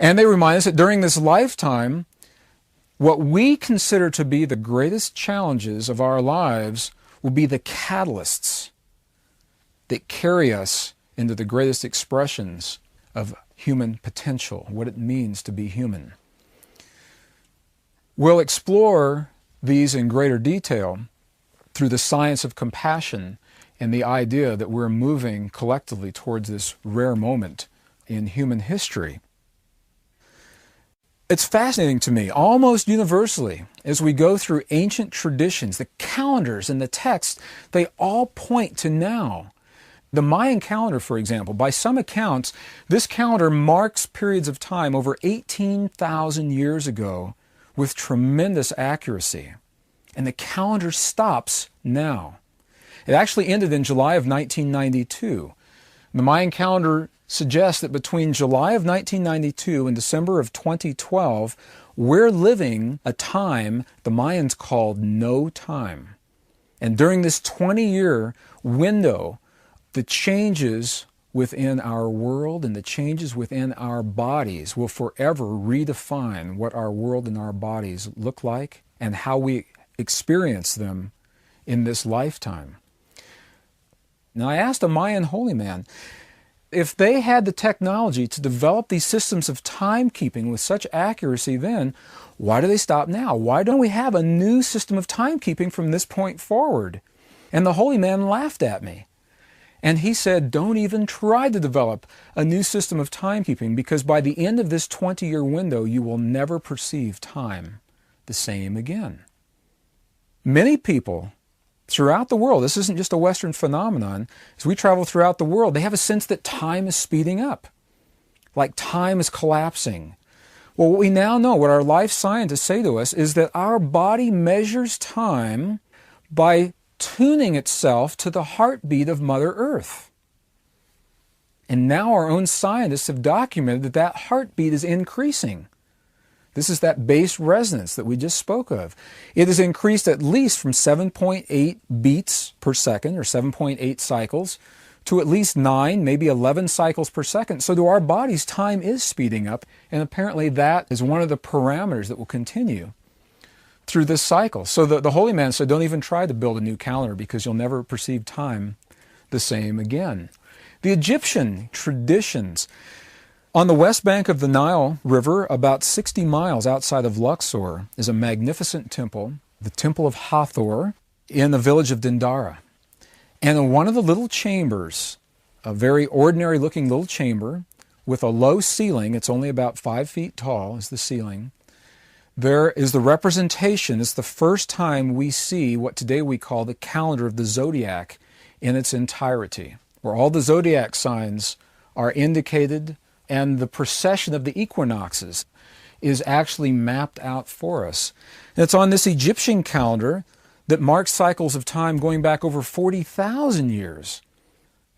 And they remind us that during this lifetime, what we consider to be the greatest challenges of our lives will be the catalysts that carry us into the greatest expressions of human potential, what it means to be human. We'll explore these in greater detail through the science of compassion and the idea that we're moving collectively towards this rare moment in human history. It's fascinating to me, almost universally, as we go through ancient traditions, the calendars and the texts, they all point to now. The Mayan calendar, for example, by some accounts, this calendar marks periods of time over 18,000 years ago with tremendous accuracy. And the calendar stops now. It actually ended in July of 1992. The Mayan calendar suggests that between July of 1992 and December of 2012, we're living a time the Mayans called no time. And during this 20-year window, the changes within our world and the changes within our bodies will forever redefine what our world and our bodies look like and how we experience them in this lifetime. Now, I asked a Mayan holy man, if they had the technology to develop these systems of timekeeping with such accuracy then, why do they stop now? Why don't we have a new system of timekeeping from this point forward? And the holy man laughed at me. And he said, don't even try to develop a new system of timekeeping, because by the end of this 20-year window, you will never perceive time the same again. Many people throughout the world, this isn't just a Western phenomenon, as we travel throughout the world, they have a sense that time is speeding up, like time is collapsing. Well, what we now know, what our life scientists say to us, is that our body measures time by tuning itself to the heartbeat of Mother Earth. And now our own scientists have documented that that heartbeat is increasing. This is that base resonance that we just spoke of. It is increased at least from 7.8 beats per second, or 7.8 cycles, to at least 9, maybe 11 cycles per second. So to our bodies, time is speeding up, and apparently that is one of the parameters that will continue through this cycle. So the holy man said, don't even try to build a new calendar, because you'll never perceive time the same again. The Egyptian traditions. On the west bank of the Nile River, about 60 miles outside of Luxor, is a magnificent temple, the Temple of Hathor, in the village of Dendara. And in one of the little chambers, a very ordinary looking little chamber with a low ceiling, it's only about 5 feet tall is the ceiling, there is the representation. It's the first time we see what today we call the calendar of the zodiac in its entirety, where all the zodiac signs are indicated and the precession of the equinoxes is actually mapped out for us. And it's on this Egyptian calendar that marks cycles of time going back over 40,000 years.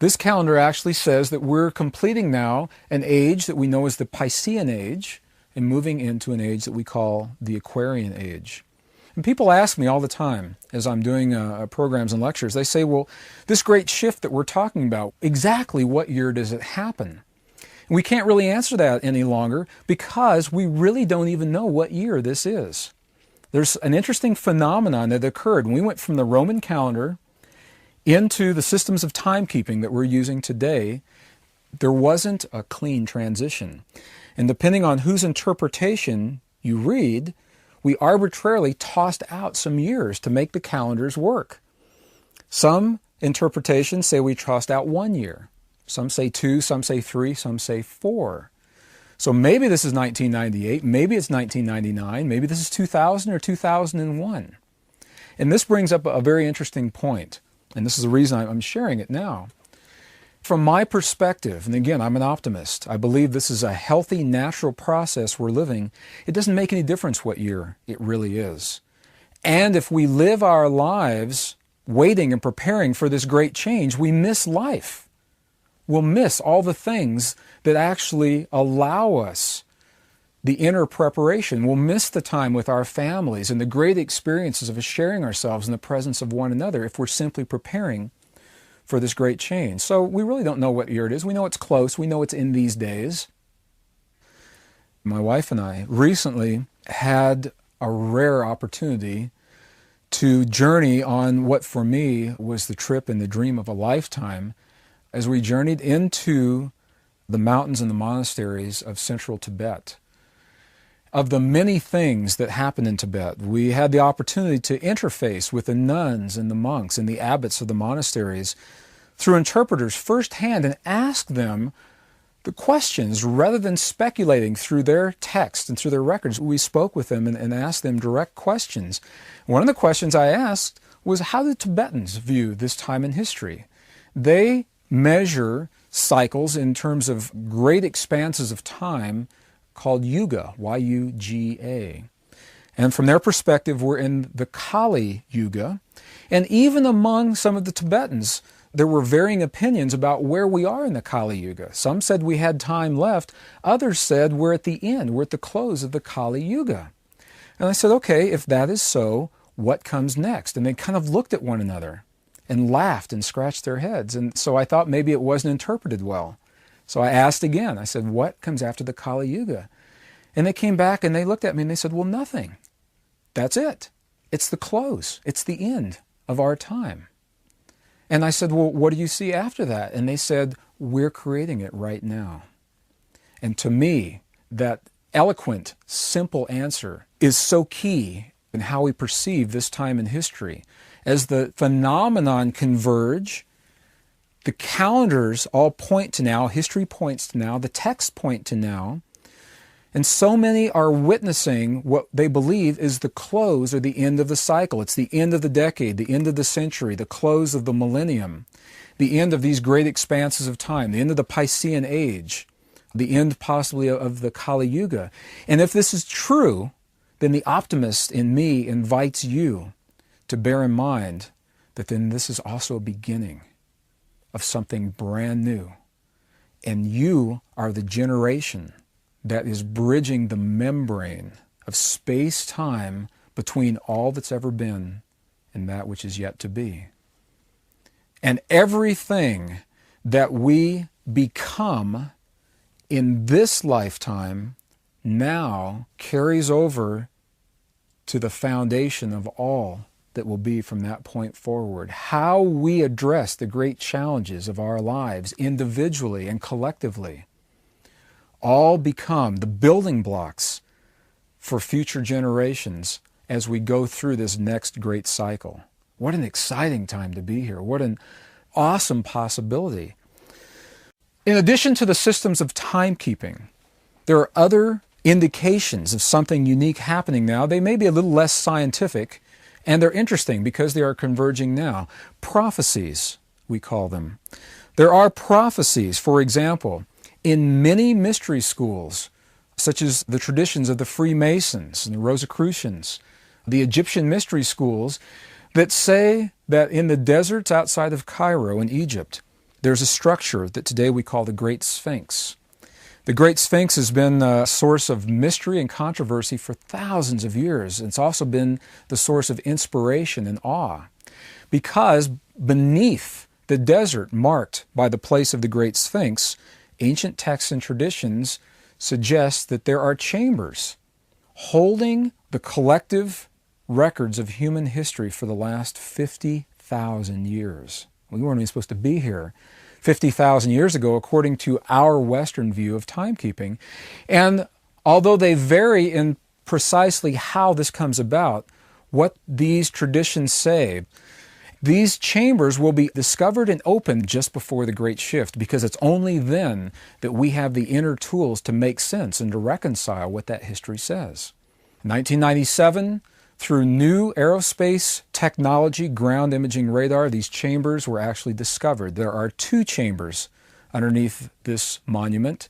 This calendar actually says that we're completing now an age that we know as the Piscean age and moving into an age that we call the Aquarian age. And people ask me all the time as I'm doing programs and lectures, they say, well, this great shift that we're talking about, exactly what year does it happen? And we can't really answer that any longer because we really don't even know what year this is. There's an interesting phenomenon that occurred when we went from the Roman calendar into the systems of timekeeping that we're using today. There wasn't a clean transition. And depending on whose interpretation you read, we arbitrarily tossed out some years to make the calendars work. Some interpretations say we tossed out 1 year. Some say 2, some say 3, some say 4. So maybe this is 1998, maybe it's 1999, maybe this is 2000 or 2001. And this brings up a very interesting point, and this is the reason I'm sharing it now. From my perspective, and again, I'm an optimist, I believe this is a healthy, natural process we're living. It doesn't make any difference what year it really is. And if we live our lives waiting and preparing for this great change, we miss life. We'll miss all the things that actually allow us the inner preparation. We'll miss the time with our families and the great experiences of sharing ourselves in the presence of one another if we're simply preparing for this great change. So we really don't know what year it is. We know it's close. We know it's in these days. My wife and I recently had a rare opportunity to journey on what for me was the trip and the dream of a lifetime as we journeyed into the mountains and the monasteries of central Tibet. Of the many things that happen in Tibet, we had the opportunity to interface with the nuns and the monks and the abbots of the monasteries through interpreters firsthand and ask them the questions rather than speculating through their text and through their records. We spoke with them and asked them direct questions. One of the questions I asked was, how do Tibetans view this time in history? They measure cycles in terms of great expanses of time called Yuga, Y-U-G-A. And from their perspective, we're in the Kali Yuga. And even among some of the Tibetans, there were varying opinions about where we are in the Kali Yuga. Some said we had time left. Others said we're at the end, we're at the close of the Kali Yuga. And I said, okay, if that is so, what comes next? And they kind of looked at one another and laughed and scratched their heads. And so I thought maybe it wasn't interpreted well. So I asked again. I said, what comes after the Kali Yuga? And they came back and they looked at me and they said, well, nothing. That's it. It's the close. It's the end of our time. And I said, well, what do you see after that? And they said, we're creating it right now. And to me, that eloquent, simple answer is so key in how we perceive this time in history. As the phenomenon converge, the calendars all point to now, history points to now, the texts point to now, and so many are witnessing what they believe is the close or the end of the cycle. It's the end of the decade, the end of the century, the close of the millennium, the end of these great expanses of time, the end of the Piscean age, the end possibly of the Kali Yuga. And if this is true, then the optimist in me invites you to bear in mind that then this is also a beginning of something brand new. And you are the generation that is bridging the membrane of space-time between all that's ever been and that which is yet to be. And everything that we become in this lifetime now carries over to the foundation of all that will be from that point forward. How we address the great challenges of our lives individually and collectively all become the building blocks for future generations as we go through this next great cycle. What an exciting time to be here. What an awesome possibility. In addition to the systems of timekeeping, there are other indications of something unique happening now. They may be a little less scientific, and they're interesting because they are converging now. Prophecies, we call them. There are prophecies, for example, in many mystery schools, such as the traditions of the Freemasons and the Rosicrucians, the Egyptian mystery schools, that say that in the deserts outside of Cairo in Egypt, there's a structure that today we call the Great Sphinx. The Great Sphinx has been a source of mystery and controversy for thousands of years. It's also been the source of inspiration and awe, because beneath the desert marked by the place of the Great Sphinx, ancient texts and traditions suggest that there are chambers holding the collective records of human history for the last 50,000 years. We weren't even supposed to be here 50,000 years ago, according to our Western view of timekeeping. And although they vary in precisely how this comes about, what these traditions say, these chambers will be discovered and opened just before the Great Shift, because it's only then that we have the inner tools to make sense and to reconcile what that history says. In 1997, through new aerospace technology, ground imaging radar, these chambers were actually discovered. There are 2 chambers underneath this monument,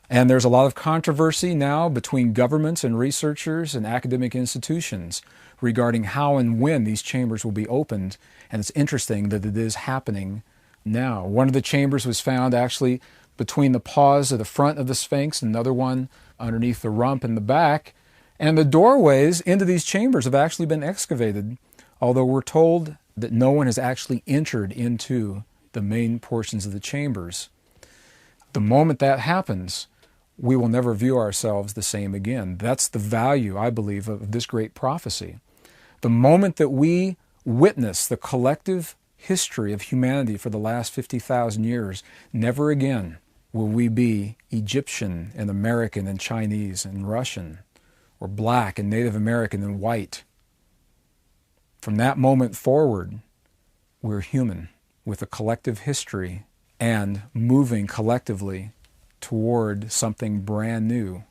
and there's a lot of controversy now between governments and researchers and academic institutions regarding how and when these chambers will be opened, and it's interesting that it is happening now. One of the chambers was found actually between the paws of the front of the Sphinx, and another one underneath the rump in the back. And the doorways into these chambers have actually been excavated, although we're told that no one has actually entered into the main portions of the chambers. The moment that happens, we will never view ourselves the same again. That's the value, I believe, of this great prophecy. The moment that we witness the collective history of humanity for the last 50,000 years, never again will we be Egyptian and American and Chinese and Russian, or black and Native American and white. From that moment forward, we're human with a collective history and moving collectively toward something brand new.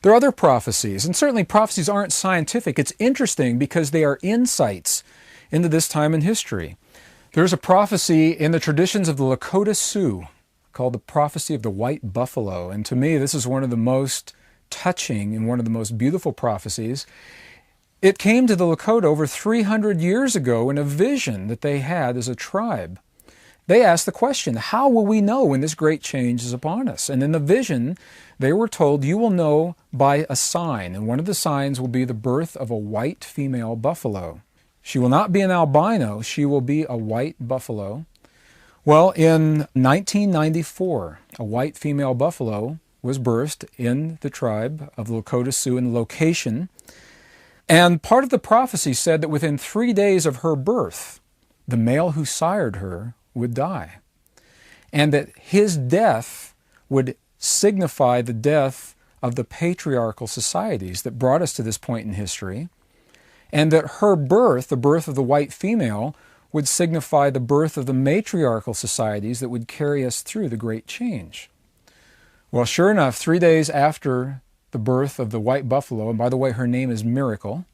There are other prophecies, and certainly prophecies aren't scientific. It's interesting because they are insights into this time in history. There's a prophecy in the traditions of the Lakota Sioux called the prophecy of the white buffalo, and to me this is one of the most touching and one of the most beautiful prophecies. It came to the Lakota over 300 years ago in a vision that they had as a tribe. They asked the question, how will we know when this great change is upon us? And in the vision, they were told, you will know by a sign, and one of the signs will be the birth of a white female buffalo. She will not be an albino, she will be a white buffalo. Well, in 1994, a white female buffalo was birthed in the tribe of the Lakota Sioux in the location. And part of the prophecy said that within 3 days of her birth, the male who sired her would die. And that his death would signify the death of the patriarchal societies that brought us to this point in history. And that her birth, the birth of the white female, would signify the birth of the matriarchal societies that would carry us through the great change. Well, sure enough, 3 days after the birth of the white buffalo, and by the way, her name is Miracle,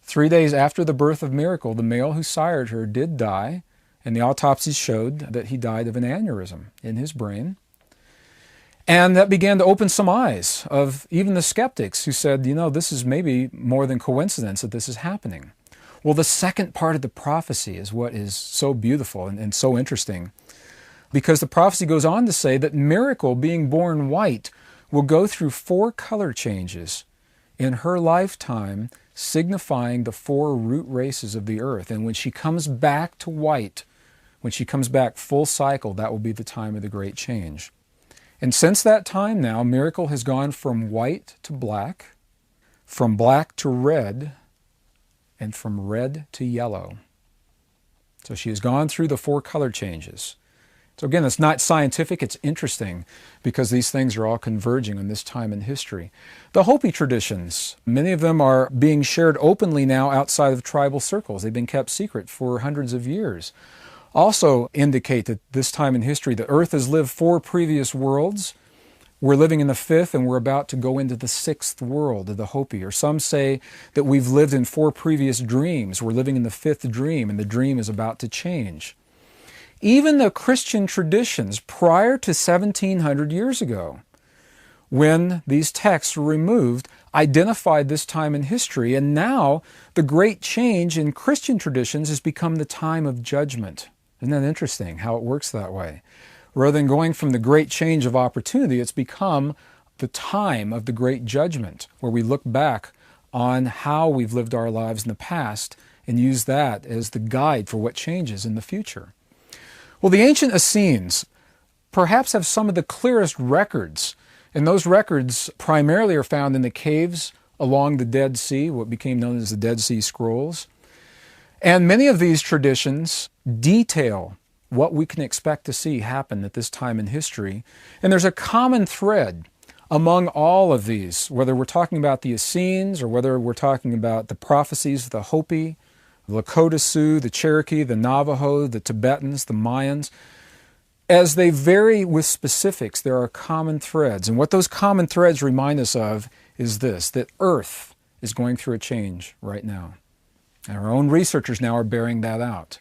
3 days after the birth of Miracle, the male who sired her did die, and the autopsies showed that he died of an aneurysm in his brain. And that began to open some eyes of even the skeptics who said, you know, this is maybe more than coincidence that this is happening. Well, the second part of the prophecy is what is so beautiful and so interesting, because the prophecy goes on to say that Miracle, being born white, will go through 4 color changes in her lifetime, signifying the 4 root races of the earth. And when she comes back to white, when she comes back full cycle, that will be the time of the great change. And since that time now, Miracle has gone from white to black, from black to red, and from red to yellow. So she has gone through the 4 color changes. So again, it's not scientific, it's interesting because these things are all converging on this time in history. The Hopi traditions, many of them are being shared openly now outside of tribal circles. They've been kept secret for hundreds of years. Also indicate that this time in history, the earth has lived 4 previous worlds. We're living in the 5th and we're about to go into the 6th world of the Hopi. Or some say that we've lived in 4 previous dreams. We're living in the 5th dream and the dream is about to change. Even the Christian traditions prior to 1700 years ago, when these texts were removed, identified this time in history. And now the great change in Christian traditions has become the time of judgment. Isn't that interesting how it works that way? Rather than going from the great change of opportunity, it's become the time of the great judgment, where we look back on how we've lived our lives in the past and use that as the guide for what changes in the future. Well, the ancient Essenes perhaps have some of the clearest records, and those records primarily are found in the caves along the Dead Sea, what became known as the Dead Sea Scrolls. And many of these traditions detail what we can expect to see happen at this time in history. And there's a common thread among all of these, whether we're talking about the Essenes or whether we're talking about the prophecies of the Hopi, the Lakota Sioux, the Cherokee, the Navajo, the Tibetans, the Mayans. As they vary with specifics, there are common threads. And what those common threads remind us of is this, that Earth is going through a change right now. And our own researchers now are bearing that out.